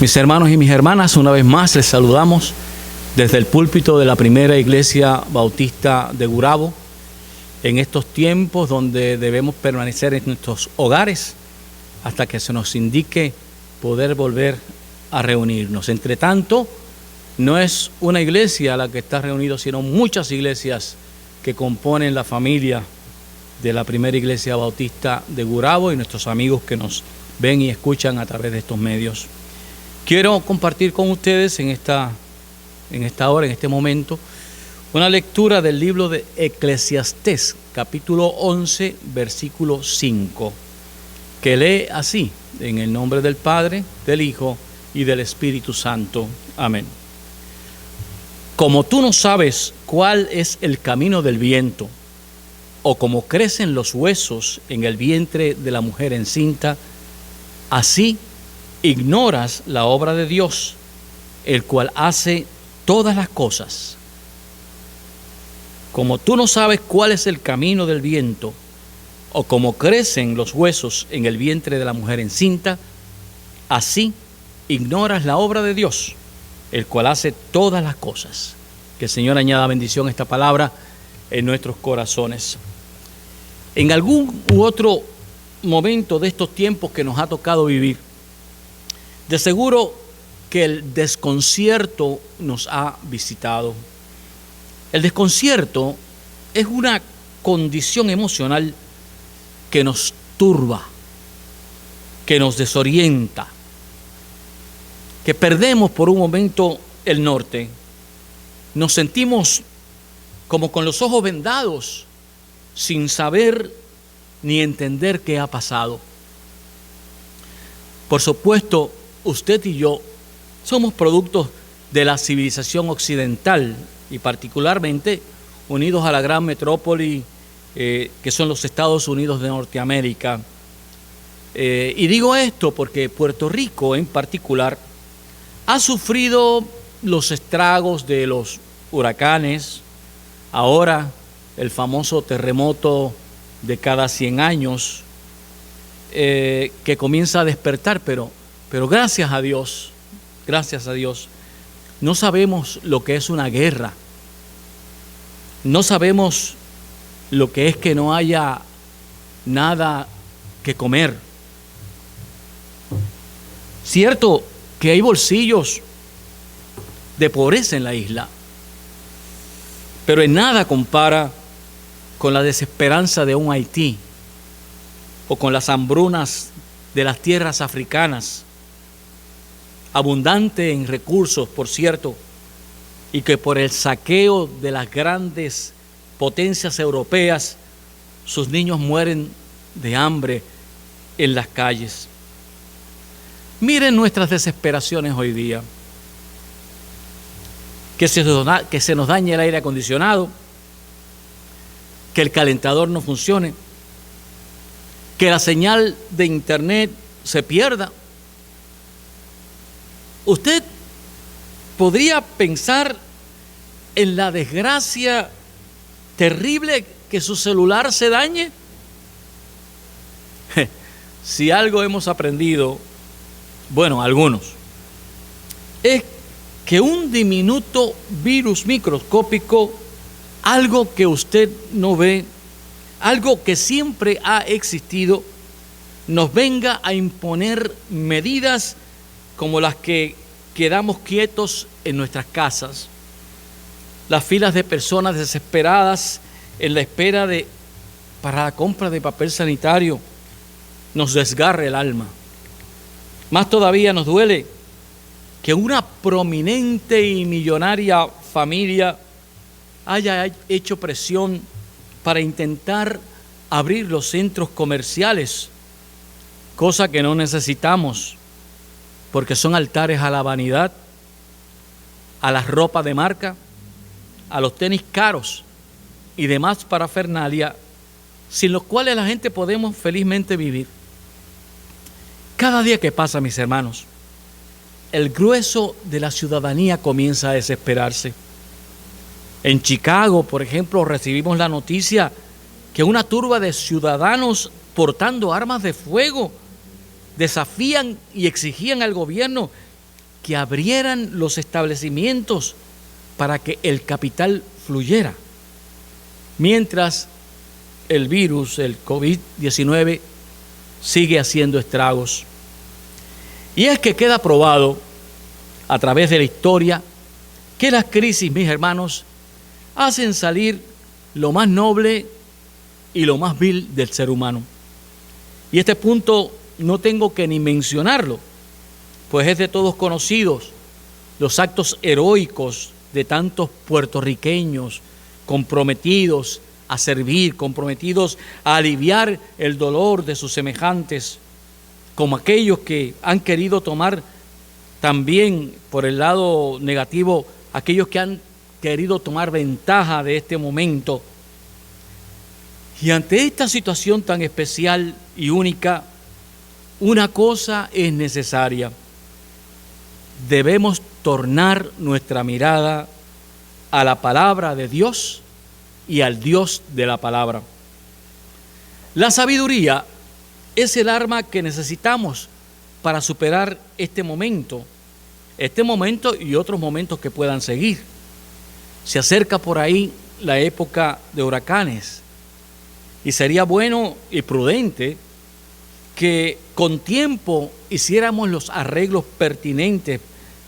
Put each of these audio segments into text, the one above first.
Mis hermanos y mis hermanas, una vez más les saludamos desde el púlpito de la Primera Iglesia Bautista de Gurabo, en estos tiempos donde debemos permanecer en nuestros hogares hasta que se nos indique poder volver a reunirnos. Entre tanto, no es una iglesia la que está reunida, sino muchas iglesias que componen la familia de la Primera Iglesia Bautista de Gurabo y nuestros amigos que nos ven y escuchan a través de estos medios. Quiero compartir con ustedes en esta hora, en este momento, una lectura del libro de Eclesiastés, capítulo 11, versículo 5, que lee así: en el nombre del Padre, del Hijo y del Espíritu Santo. Amén. Como tú no sabes cuál es el camino del viento, o cómo crecen los huesos en el vientre de la mujer encinta, así ignoras la obra de Dios, el cual hace todas las cosas. Como tú no sabes cuál es el camino del viento, o cómo crecen los huesos en el vientre de la mujer encinta, así ignoras la obra de Dios, el cual hace todas las cosas. Que el Señor añada bendición a esta palabra en nuestros corazones. En algún u otro momento de estos tiempos que nos ha tocado vivir, de seguro que el desconcierto nos ha visitado. El desconcierto es una condición emocional que nos turba, que nos desorienta, que perdemos por un momento el norte. Nos sentimos como con los ojos vendados, sin saber ni entender qué ha pasado. Por supuesto, usted y yo somos productos de la civilización occidental y particularmente unidos a la gran metrópoli que son los Estados Unidos de Norteamérica. Y digo esto porque Puerto Rico en particular ha sufrido los estragos de los huracanes, ahora el famoso terremoto de cada 100 años que comienza a despertar, pero gracias a Dios, no sabemos lo que es una guerra, no sabemos lo que es que no haya nada que comer. Cierto que hay bolsillos de pobreza en la isla, pero en nada compara con la desesperanza de un Haití o con las hambrunas de las tierras africanas, abundante en recursos, por cierto, y que por el saqueo de las grandes potencias europeas, sus niños mueren de hambre en las calles. Miren nuestras desesperaciones hoy día. Que se nos dañe el aire acondicionado, que el calentador no funcione, que la señal de internet se pierda. Usted podría pensar en la desgracia terrible que su celular se dañe. Si algo hemos aprendido, bueno, algunos, es que un diminuto virus microscópico, algo que usted no ve, algo que siempre ha existido, nos venga a imponer medidas como las que quedamos quietos en nuestras casas, las filas de personas desesperadas en la espera para la compra de papel sanitario, nos desgarra el alma. Más todavía nos duele que una prominente y millonaria familia haya hecho presión para intentar abrir los centros comerciales, cosa que no necesitamos, porque son altares a la vanidad, a la ropa de marca, a los tenis caros y demás parafernalia, sin los cuales la gente podemos felizmente vivir. Cada día que pasa, mis hermanos, el grueso de la ciudadanía comienza a desesperarse. En Chicago, por ejemplo, recibimos la noticia que una turba de ciudadanos portando armas de fuego desafían y exigían al gobierno que abrieran los establecimientos para que el capital fluyera. Mientras el virus, el COVID-19, sigue haciendo estragos. Y es que queda probado a través de la historia que las crisis, mis hermanos, hacen salir lo más noble y lo más vil del ser humano. Y este punto no tengo que ni mencionarlo, pues es de todos conocidos los actos heroicos de tantos puertorriqueños comprometidos a servir, comprometidos a aliviar el dolor de sus semejantes, como aquellos que han querido tomar también por el lado negativo, aquellos que han querido tomar ventaja de este momento. Y ante esta situación tan especial y única, una cosa es necesaria: debemos tornar nuestra mirada a la palabra de Dios y al Dios de la palabra. La sabiduría es el arma que necesitamos para superar este momento y otros momentos que puedan seguir. Se acerca por ahí la época de huracanes y sería bueno y prudente que con tiempo hiciéramos los arreglos pertinentes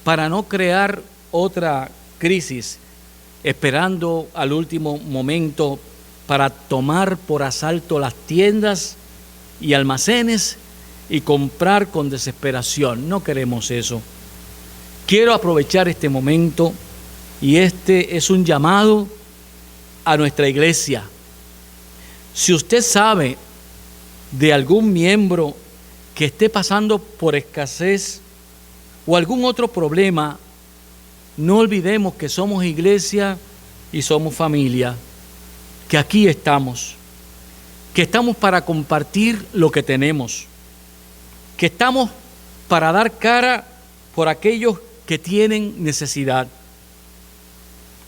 para no crear otra crisis, esperando al último momento para tomar por asalto las tiendas y almacenes y comprar con desesperación. No queremos eso. Quiero aprovechar este momento, y este es un llamado a nuestra iglesia. Si usted sabe de algún miembro que esté pasando por escasez o algún otro problema, no olvidemos que somos iglesia y somos familia, que aquí estamos, que estamos para compartir lo que tenemos, que estamos para dar cara por aquellos que tienen necesidad.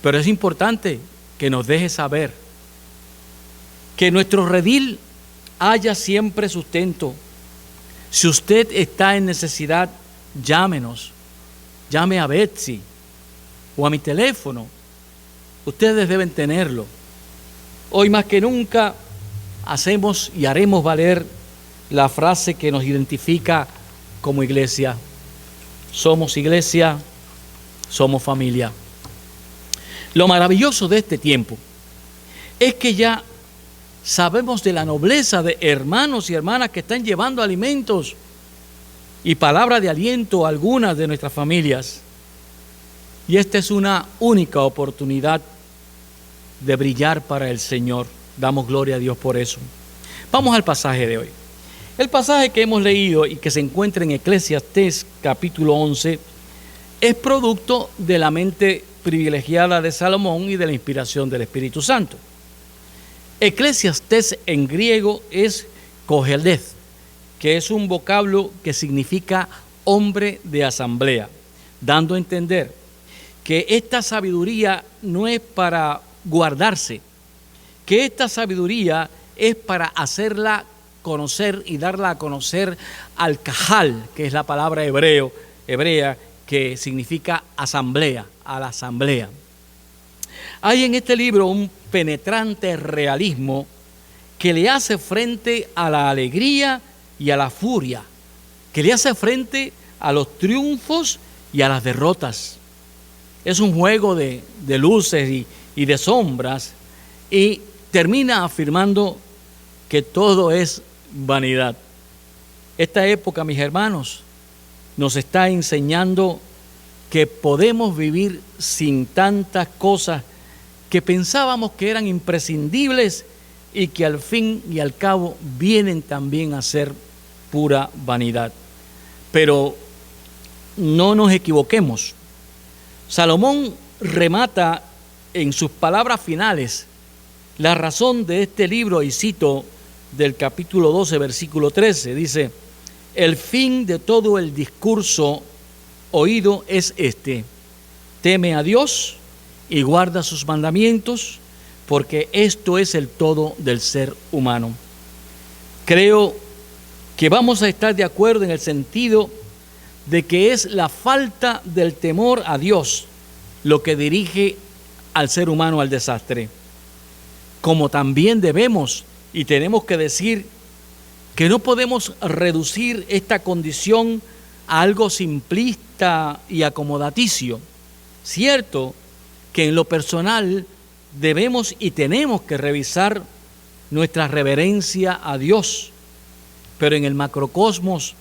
Pero es importante que nos deje saber que nuestro redil haya siempre sustento. Si usted está en necesidad, llámenos, llame a Betsy o a mi teléfono. Ustedes deben tenerlo. Hoy más que nunca hacemos y haremos valer la frase que nos identifica como iglesia: somos iglesia, somos familia. Lo maravilloso de este tiempo es que ya sabemos de la nobleza de hermanos y hermanas que están llevando alimentos y palabra de aliento a algunas de nuestras familias. Y esta es una única oportunidad de brillar para el Señor. Damos gloria a Dios por eso. Vamos al pasaje de hoy. El pasaje que hemos leído y que se encuentra en Eclesiastés capítulo 11 es producto de la mente privilegiada de Salomón y de la inspiración del Espíritu Santo. Eclesiastés en griego es Koheleth, que es un vocablo que significa hombre de asamblea, dando a entender que esta sabiduría no es para guardarse, que esta sabiduría es para hacerla conocer y darla a conocer al Cajal, que es la palabra hebrea que significa asamblea, a la asamblea. Hay en este libro un penetrante realismo que le hace frente a la alegría y a la furia, que le hace frente a los triunfos y a las derrotas. Es un juego de luces y de sombras, y termina afirmando que todo es vanidad. Esta época, mis hermanos, nos está enseñando que podemos vivir sin tantas cosas que pensábamos que eran imprescindibles y que al fin y al cabo vienen también a ser pura vanidad. Pero no nos equivoquemos. Salomón remata en sus palabras finales la razón de este libro, y cito del capítulo 12, versículo 13, dice: el fin de todo el discurso oído es este: teme a Dios y guarda sus mandamientos, porque esto es el todo del ser humano. Creo que vamos a estar de acuerdo en el sentido de que es la falta del temor a Dios lo que dirige al ser humano al desastre. Como también debemos y tenemos que decir que no podemos reducir esta condición a algo simplista y acomodaticio. Cierto que en lo personal debemos y tenemos que revisar nuestra reverencia a Dios, pero en el macrocosmos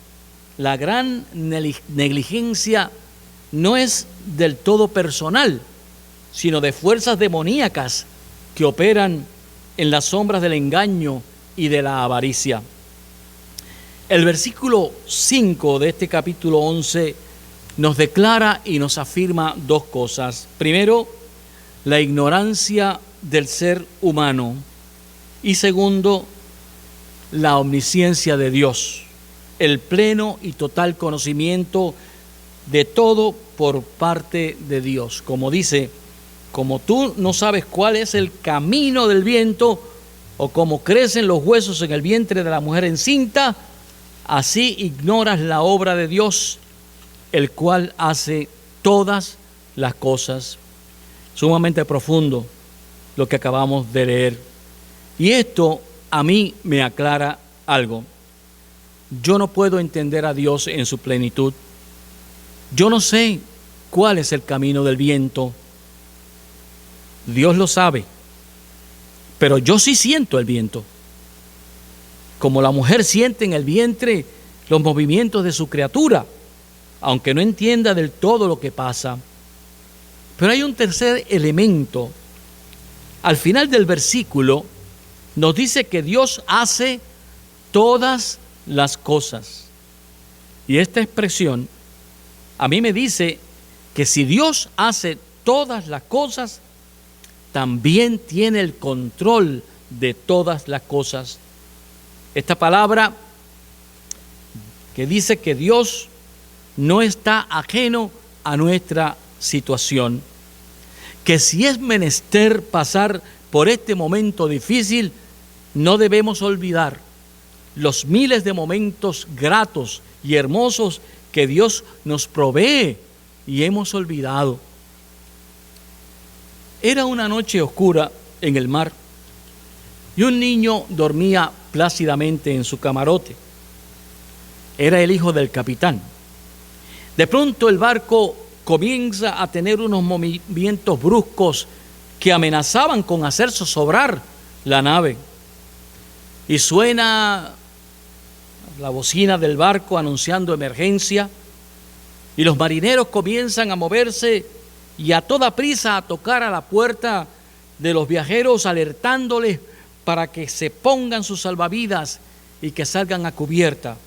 la gran negligencia no es del todo personal, sino de fuerzas demoníacas que operan en las sombras del engaño y de la avaricia. El versículo 5 de este capítulo 11 nos declara y nos afirma dos cosas. Primero, la ignorancia del ser humano, y segundo, la omnisciencia de Dios, el pleno y total conocimiento de todo por parte de Dios. Como dice, como tú no sabes cuál es el camino del viento o cómo crecen los huesos en el vientre de la mujer encinta, así ignoras la obra de Dios, el cual hace todas las cosas. Sumamente profundo lo que acabamos de leer. Y esto a mí me aclara algo. Yo no puedo entender a Dios en su plenitud. Yo no sé cuál es el camino del viento. Dios lo sabe, pero yo sí siento el viento. Como la mujer siente en el vientre los movimientos de su criatura, aunque no entienda del todo lo que pasa. Pero hay un tercer elemento. Al final del versículo nos dice que Dios hace todas las cosas. Y esta expresión a mí me dice que si Dios hace todas las cosas, también tiene el control de todas las cosas. Esta palabra que dice que Dios no está ajeno a nuestra situación, que si es menester pasar por este momento difícil, no debemos olvidar los miles de momentos gratos y hermosos que Dios nos provee y hemos olvidado. Era una noche oscura en el mar y un niño dormía plácidamente en su camarote. Era el hijo del capitán. De pronto el barco comienza a tener unos movimientos bruscos que amenazaban con hacer zozobrar la nave. Y suena la bocina del barco anunciando emergencia, y los marineros comienzan a moverse y a toda prisa a tocar a la puerta de los viajeros, alertándoles para que se pongan sus salvavidas y que salgan a cubierta.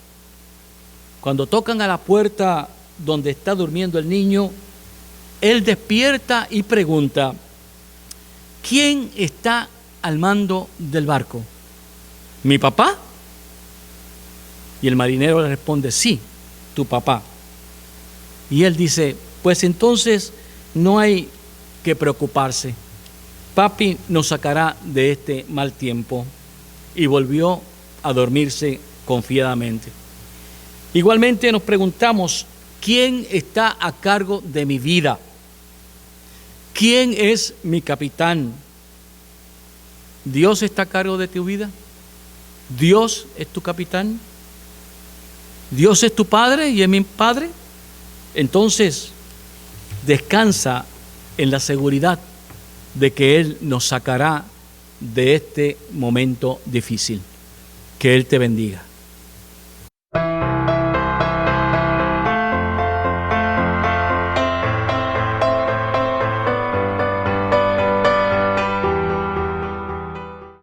Cuando tocan a la puerta donde está durmiendo el niño, él despierta y pregunta: ¿quién está al mando del barco? ¿Mi papá? Y el marinero le responde: sí, tu papá. Y él dice: pues entonces no hay que preocuparse. Papi nos sacará de este mal tiempo. Y volvió a dormirse confiadamente. Igualmente nos preguntamos: ¿quién está a cargo de mi vida? ¿Quién es mi capitán? ¿Dios está a cargo de tu vida? ¿Dios es tu capitán? ¿Dios es tu padre y es mi padre? Entonces, descansa en la seguridad de que Él nos sacará de este momento difícil. Que Él te bendiga.